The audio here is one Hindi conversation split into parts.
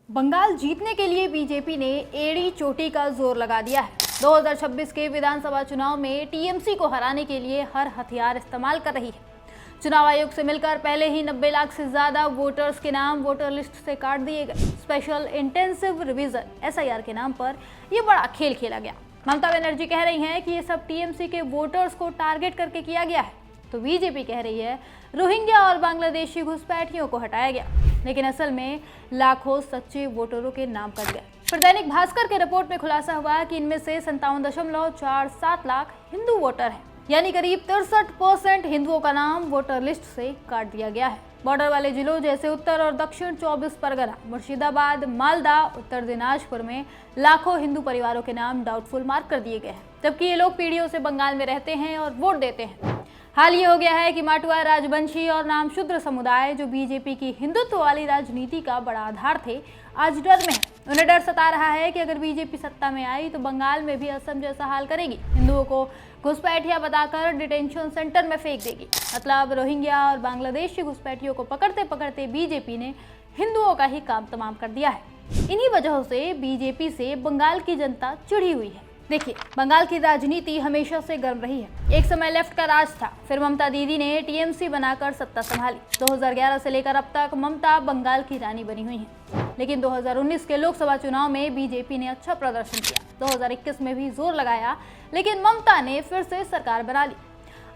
बंगाल जीतने के लिए बीजेपी ने एड़ी चोटी का जोर लगा दिया है। 2026 के विधानसभा चुनाव में टीएमसी को हराने के लिए हर हथियार इस्तेमाल कर रही है। चुनाव आयोग से मिलकर पहले ही 90 लाख से ज्यादा वोटर्स के नाम वोटर लिस्ट से काट दिए गए। स्पेशल इंटेंसिव रिवीजन (SIR) के नाम पर यह बड़ा खेल खेला गया। ममता बनर्जी कह रही हैं कि ये सब टीएमसी के वोटर्स को टारगेट करके किया गया है, तो बीजेपी कह रही है रोहिंग्या और बांग्लादेशी घुसपैठियों को हटाया गया, लेकिन असल में लाखों सच्चे वोटरों के नाम कट गए। फिर दैनिक भास्कर के रिपोर्ट में खुलासा हुआ कि इनमें से 57.47 लाख हिंदू वोटर हैं, यानी करीब 63% हिंदुओं का नाम वोटर लिस्ट से काट दिया गया है। बॉर्डर वाले जिलों जैसे उत्तर और दक्षिण 24 परगना, मुर्शिदाबाद, मालदा, उत्तर दिनाजपुर में लाखों हिंदू परिवारों के नाम डाउटफुल मार्क कर दिए गए हैं, जबकि ये लोग पीढ़ियों से बंगाल में रहते हैं और वोट देते हैं। हाल ये हो गया है कि माटुआ, राजवंशी और नामशूद्र समुदाय, जो बीजेपी की हिंदुत्व वाली राजनीति का बड़ा आधार थे, आज डर में है। उन्हें डर सता रहा है कि अगर बीजेपी सत्ता में आई तो बंगाल में भी असम जैसा हाल करेगी, हिंदुओं को घुसपैठिया बताकर डिटेंशन सेंटर में फेंक देगी। मतलब रोहिंग्या और बांग्लादेशी घुसपैठियों को पकड़ते पकड़ते बीजेपी ने हिंदुओं का ही काम तमाम कर दिया है। इन्हीं वजहों से बीजेपी से बंगाल की जनता चिढ़ी हुई है। देखिए, बंगाल की राजनीति हमेशा से गर्म रही है। एक समय लेफ्ट का राज था, फिर ममता दीदी ने टीएमसी बनाकर सत्ता संभाली। 2011 से लेकर अब तक ममता बंगाल की रानी बनी हुई हैं। लेकिन 2019 के लोकसभा चुनाव में बीजेपी ने अच्छा प्रदर्शन किया। 2021 में भी जोर लगाया, लेकिन ममता ने फिर से सरकार बना ली।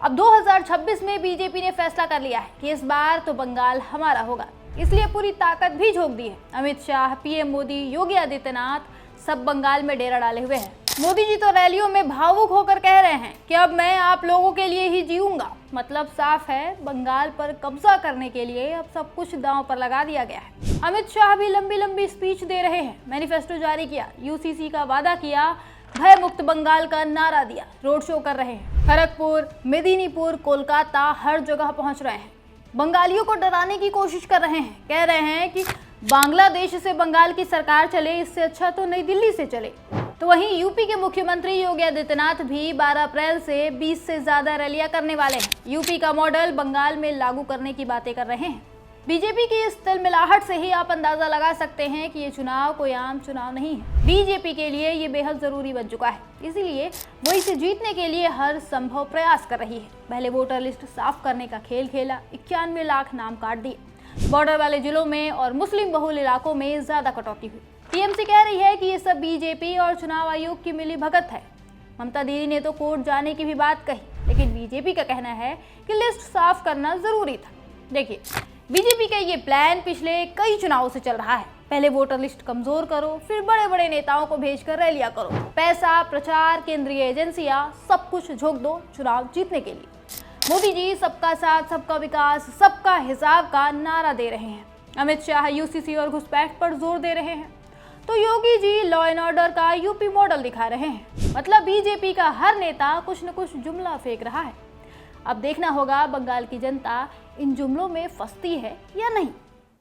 अब 2026 में बीजेपी ने फैसला कर लिया है कि इस बार तो बंगाल हमारा होगा, इसलिए पूरी ताकत भी झोंक दी है। अमित शाह, पीएम मोदी, योगी आदित्यनाथ सब बंगाल में डेरा डाले हुए हैं। मोदी जी तो रैलियों में भावुक होकर कह रहे हैं कि अब मैं आप लोगों के लिए ही जीऊंगा। मतलब साफ है, बंगाल पर कब्जा करने के लिए अब सब कुछ दांव पर लगा दिया गया है। अमित शाह भी लंबी लंबी स्पीच दे रहे हैं, मैनिफेस्टो जारी किया, यूसीसी का वादा किया, भय मुक्त बंगाल का नारा दिया, रोड शो कर रहे हैं। खड़गपुर, मेदिनीपुर, कोलकाता, हर जगह पहुंच रहे हैं। बंगालियों को डराने की कोशिश कर रहे हैं। कह रहे हैं कि बांग्लादेश से बंगाल की सरकार चले, इससे अच्छा तो नई दिल्ली से चले। तो वहीं यूपी के मुख्यमंत्री योगी आदित्यनाथ भी 12 अप्रैल से 20 से ज्यादा रैलियां करने वाले हैं। यूपी का मॉडल बंगाल में लागू करने की बातें कर रहे हैं। बीजेपी की इस तिलमिलाहट से ही आप अंदाजा लगा सकते हैं कि ये चुनाव कोई आम चुनाव नहीं है। बीजेपी के लिए ये बेहद जरूरी बन चुका है, इसीलिए वो इसे जीतने के लिए हर संभव प्रयास कर रही है। पहले वोटर लिस्ट साफ करने का खेल खेला, 91 लाख नाम काट दिए। बॉर्डर वाले जिलों में और मुस्लिम बहुल इलाकों में ज्यादा कटौती हुई। टीएमसी कह रही है कि ये सब बीजेपी और चुनाव आयोग की मिली भगत है। ममता दीदी ने तो कोर्ट जाने की भी बात कही, लेकिन बीजेपी का कहना है कि लिस्ट साफ करना जरूरी था। देखिए, बीजेपी का ये प्लान पिछले कई चुनावों से चल रहा है। पहले वोटर लिस्ट कमजोर करो, फिर बड़े बड़े नेताओं को भेजकर रैलियां करो, पैसा, प्रचार, केंद्रीय एजेंसियां, सब कुछ झोंक दो चुनाव जीतने के लिए। मोदी जी सबका साथ, सबका विकास, सबका हिसाब का नारा दे रहे हैं। अमित शाह यूसीसी और घुसपैठ पर जोर दे रहे हैं, तो Yogi ji law and order का यूपी मॉडल दिखा रहे हैं। मतलब बीजेपी का हर नेता कुछ न कुछ जुमला फेंक रहा है। अब देखना होगा बंगाल की जनता इन जुमलों में फंसती है या नहीं।